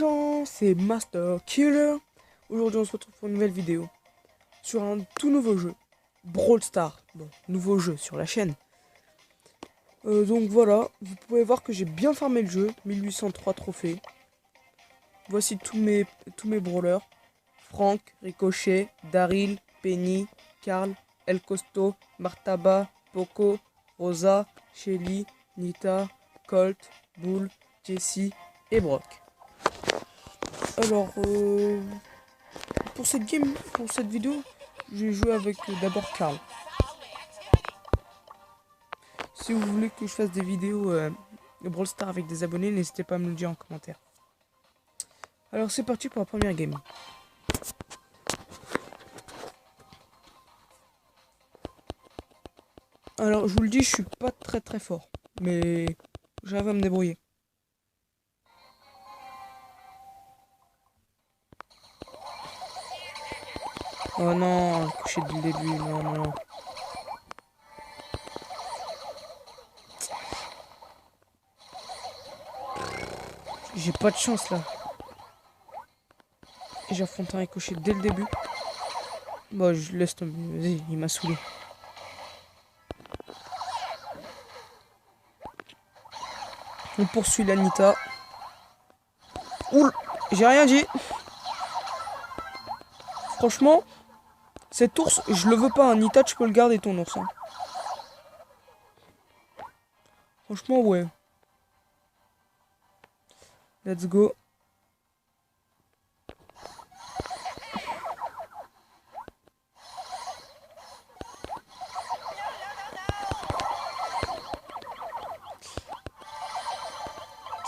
gens, c'est Master Killer. Aujourd'hui on se retrouve pour une nouvelle vidéo sur un tout nouveau jeu, Brawl Stars. Bon, nouveau jeu sur la chaîne. Donc voilà, vous pouvez voir que j'ai bien farmé le jeu, 1803 trophées. Voici tous mes brawlers. Frank, Ricochet, Daryl, Penny, Carl, El Costo, Martaba, Poco, Rosa, Shelly, Nita, Colt, Bull, Jessie et Brock. Alors, pour cette vidéo, je vais jouer avec d'abord Carl. Si vous voulez que je fasse des vidéos de Brawl Stars avec des abonnés, n'hésitez pas à me le dire en commentaire. Alors c'est parti pour la première game. Alors je vous le dis, je suis pas très fort, mais j'arrive à me débrouiller. Oh non, couché dès le début, non. J'ai pas de chance là. Et j'affronte un ricochet dès le début. Bon, je laisse tomber, vas-y, il m'a saoulé. On poursuit l'Anita. Oul, j'ai rien dit. Franchement, cet ours, je le veux pas. Anita, tu peux le garder ton ours. Hein. Franchement, ouais. Let's go.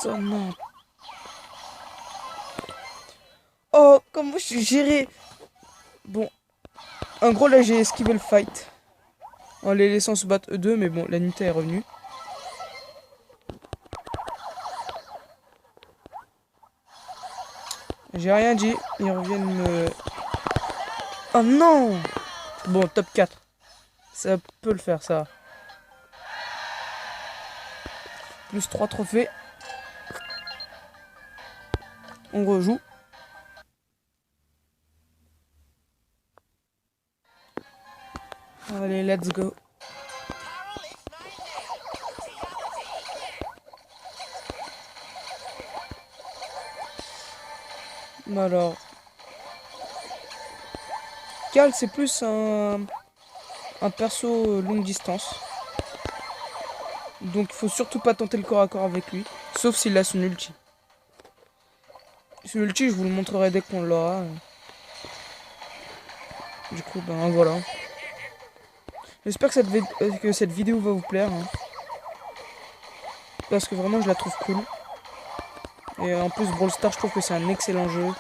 Oh non. Oh, comment je suis géré. Bon. En gros, là, j'ai esquivé le fight. En les laissant se battre eux deux, mais bon, l'Anita est revenue. J'ai rien dit. Ils reviennent me... Oh non. Bon, top 4. Ça peut le faire, ça. Plus 3 trophées. On rejoue. Allez, let's go. Alors, Carl, c'est plus un perso longue distance. Donc, il faut surtout pas tenter le corps à corps avec lui. Sauf s'il a son ulti. Son ulti, je vous le montrerai dès qu'on l'aura. Du coup, ben voilà. J'espère que cette vidéo va vous plaire. Hein. Parce que vraiment, je la trouve cool. Et en plus, Brawl Stars, je trouve que c'est un excellent jeu.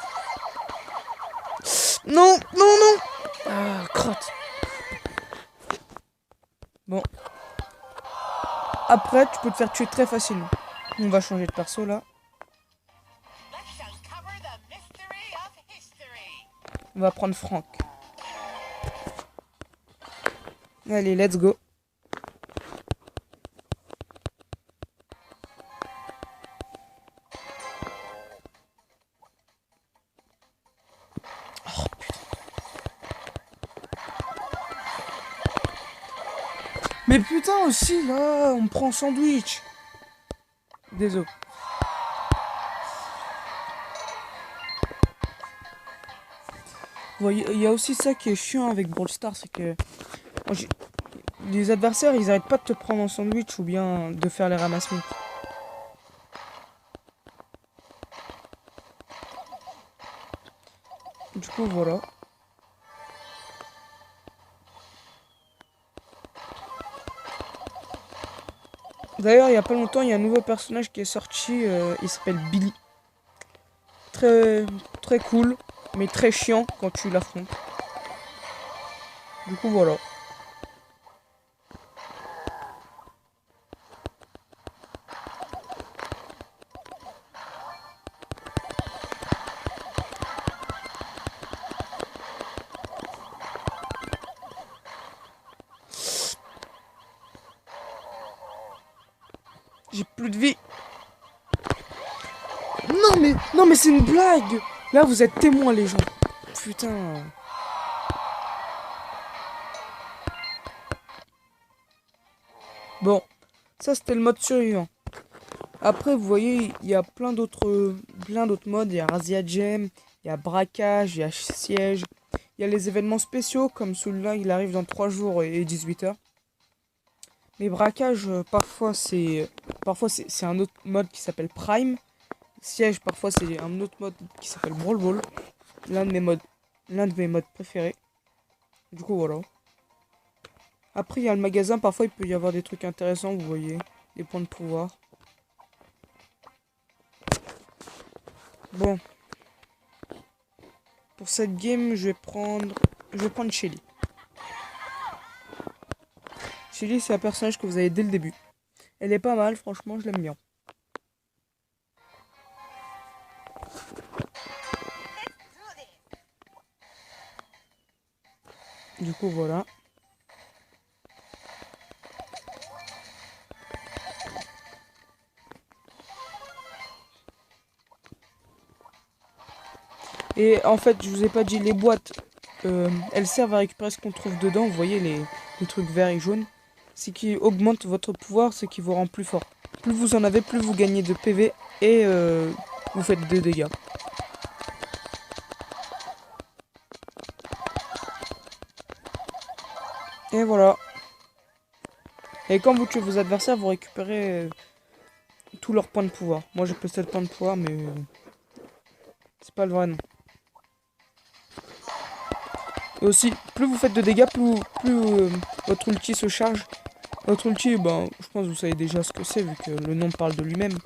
Non. Ah, crotte. Bon. Après, tu peux te faire tuer très facilement. On va changer de perso, là. On va prendre Frank. Allez, let's go. Oh, putain. Mais putain aussi, là, on me prend sandwich. Désolé. Il y a aussi ça qui est chiant avec Brawl Stars, c'est que les adversaires, ils arrêtent pas de te prendre en sandwich ou bien de faire les ramassements. Du coup, voilà. D'ailleurs, il y a pas longtemps, il y a un nouveau personnage qui est sorti, il s'appelle Billy. Très cool, mais très chiant quand tu l'affrontes. Du coup, voilà. J'ai plus de vie. Non. Non mais c'est une blague. Là vous êtes témoins les gens. Putain. Bon, ça c'était le mode survivant. Après vous voyez, il y a plein d'autres modes. Il y a Razzia Gem, il y a braquage, il y a siège. Il y a les événements spéciaux comme celui-là, il arrive dans 3 jours et 18 heures. Les braquages, parfois c'est un autre mode qui s'appelle Prime. Siège, parfois c'est un autre mode qui s'appelle Brawl Ball. L'un de mes modes préférés. Du coup voilà. Après il y a le magasin, parfois il peut y avoir des trucs intéressants, vous voyez. Des points de pouvoir. Bon. Pour cette game, je vais prendre Shelly. Shelly, c'est un personnage que vous avez dès le début. Elle est pas mal, franchement, je l'aime bien. Du coup, voilà. Et en fait, je vous ai pas dit, les boîtes, elles servent à récupérer ce qu'on trouve dedans. Vous voyez les trucs verts et jaunes. Ce qui augmente votre pouvoir, ce qui vous rend plus fort. Plus vous en avez, plus vous gagnez de PV et vous faites de dégâts. Et voilà. Et quand vous tuez vos adversaires, vous récupérez tous leurs points de pouvoir. Moi j'ai plus de points de pouvoir, mais c'est pas le vrai nom. Et aussi, plus vous faites de dégâts, plus votre ulti se charge. Votre ulti, ben, je pense que vous savez déjà ce que c'est, vu que le nom parle de lui-même.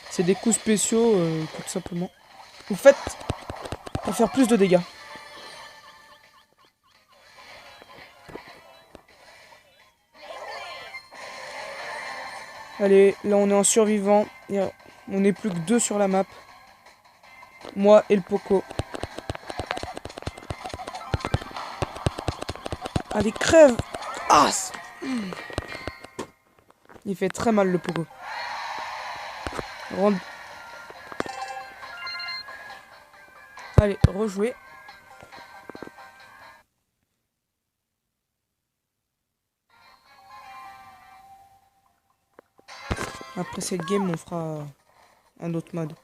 C'est des coups spéciaux, tout simplement. Vous faites pour faire plus de dégâts. Allez, là on est en survivant. On n'est plus que 2 sur la map. Moi et le Poco. Allez, crève! Ah! Il fait très mal le Poco. Allez, rejouer. Après cette game, on fera un autre mode.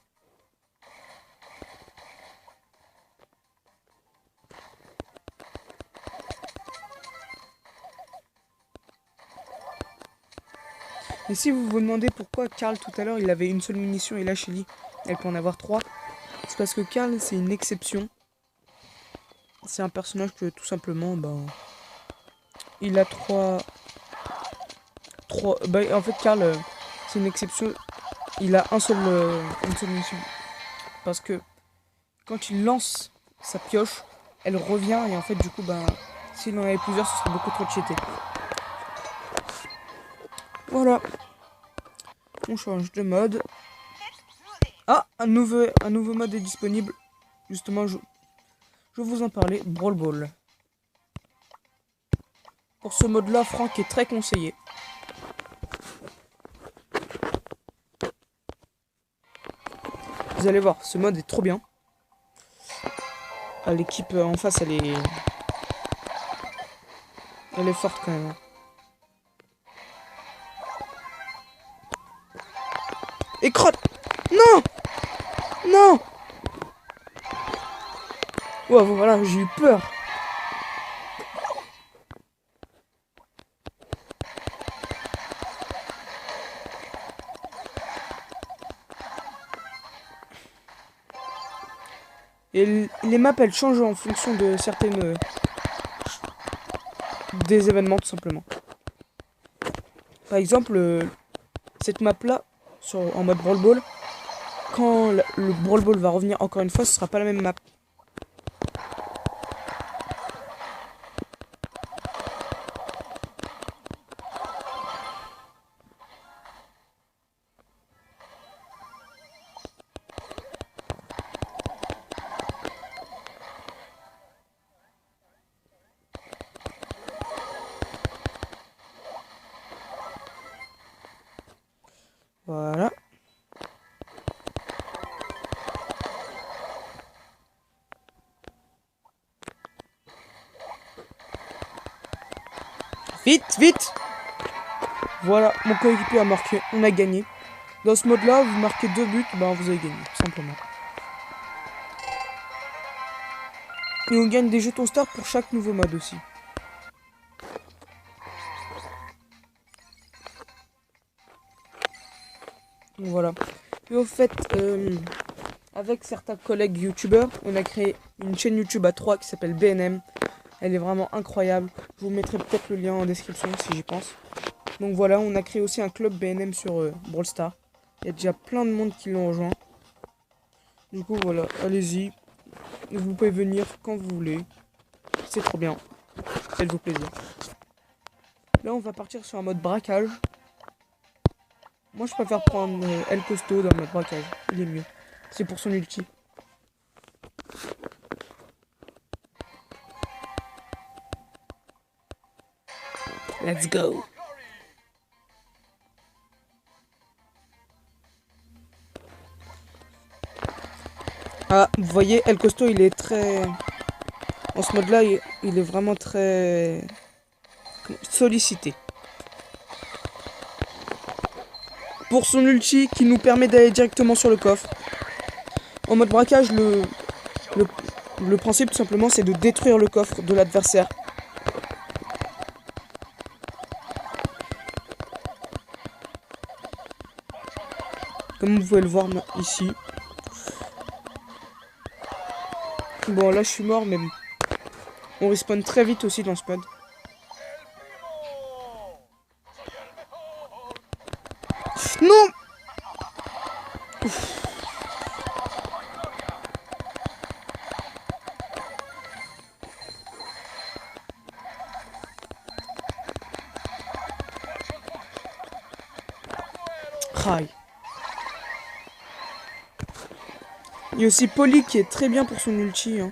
Et si vous vous demandez pourquoi Karl tout à l'heure il avait une seule munition et là Shelly elle peut en avoir 3, c'est parce que Karl c'est une exception. C'est un personnage que tout simplement il a 3 en fait Karl c'est une exception. Il a une seule munition. Parce que quand il lance sa pioche, elle revient et en fait du coup s'il en avait plusieurs ce serait beaucoup trop cheaté. Voilà. On change de mode. Ah, un nouveau mode est disponible. Justement, je vous en parlais. Brawl Ball. Pour ce mode-là, Franck est très conseillé. Vous allez voir, ce mode est trop bien. Ah, l'équipe en face, elle est forte quand même. Et crotte! Non! Non! Ouais, voilà, j'ai eu peur. Et les maps, elles changent en fonction de certaines... des événements, tout simplement. Par exemple, cette map-là, en mode Brawl Ball, quand le Brawl Ball va revenir encore une fois, ce sera pas la même map. Vite, vite. Voilà, mon coéquipier a marqué, on a gagné. Dans ce mode-là, vous marquez 2 buts, ben vous avez gagné, tout simplement. Et on gagne des jetons stars pour chaque nouveau mode aussi. Voilà. Et au fait, avec certains collègues youtubeurs, on a créé une chaîne YouTube à 3 qui s'appelle BNM. Elle est vraiment incroyable. Je vous mettrai peut-être le lien en description si j'y pense. Donc voilà, on a créé aussi un club BNM sur Brawl Stars. Il y a déjà plein de monde qui l'ont rejoint. Du coup voilà, allez-y. Vous pouvez venir quand vous voulez. C'est trop bien. Faites-vous plaisir. Là on va partir sur un mode braquage. Moi je préfère prendre El Costo dans le mode braquage. Il est mieux. C'est pour son ulti. Let's go. Ah, vous voyez, El Costo, il est très... En ce mode-là, il est vraiment très... sollicité. Pour son ulti qui nous permet d'aller directement sur le coffre. En mode braquage, le principe, tout simplement, c'est de détruire le coffre de l'adversaire. Comme vous pouvez le voir ici. Bon, là, je suis mort, mais on respawn très vite aussi dans ce mode. Non! Ouf. Aïe. Il y a aussi Polly qui est très bien pour son ulti. Hein.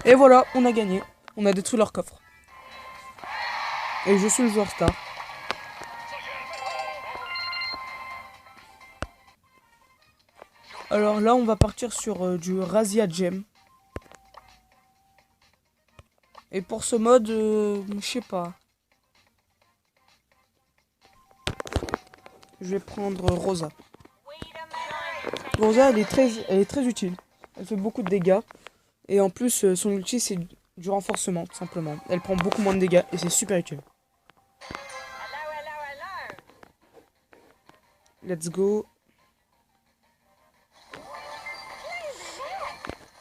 Et voilà, on a gagné. On a détruit leur coffre. Et je suis le joueur star. Alors là, on va partir sur du Razia Gem. Et pour ce mode, je sais pas. Je vais prendre Rosa. Rosa, elle est très utile. Elle fait beaucoup de dégâts. Et en plus, son ulti, c'est du renforcement, tout simplement. Elle prend beaucoup moins de dégâts et c'est super utile. Let's go.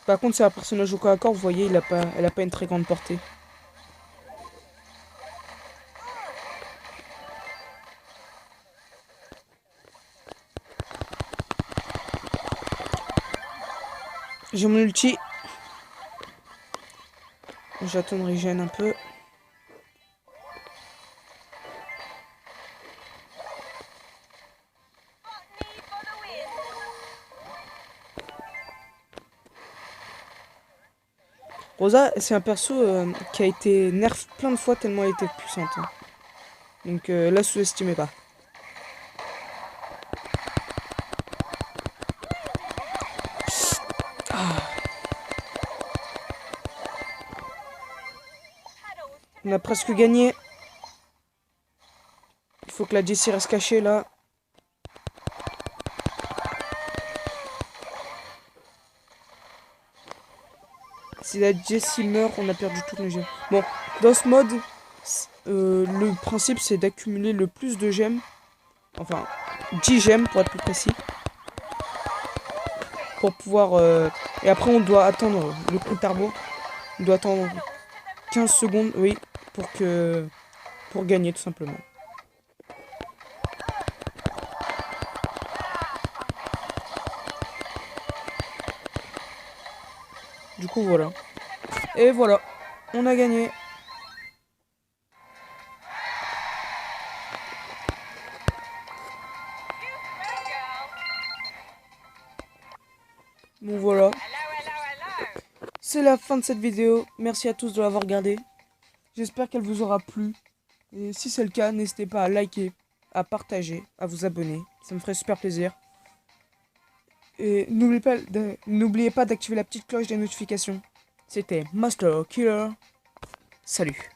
Par contre, c'est un personnage au corps à corps, vous voyez, elle a pas une très grande portée. J'ai mon ulti. J'attends de régène un peu. Rosa, c'est un perso qui a été nerf plein de fois tellement elle était puissante. Hein. Donc la sous-estimez pas. Ah. On a presque gagné. Il faut que la Jessie reste cachée là. Si la Jessie meurt, on a perdu toutes nos gemmes. Bon, dans ce mode, le principe c'est d'accumuler le plus de gemmes. Enfin, 10 gemmes pour être plus précis. Pour pouvoir... Et après on doit attendre le compte à rebours. On doit attendre 15 secondes, oui, pour gagner tout simplement. Du coup voilà. Et voilà, on a gagné. Bon voilà. C'est la fin de cette vidéo. Merci à tous de l'avoir regardé. J'espère qu'elle vous aura plu. Et si c'est le cas, n'hésitez pas à liker, à partager, à vous abonner. Ça me ferait super plaisir. Et n'oubliez pas d'activer la petite cloche des notifications. C'était Master Killer. Salut.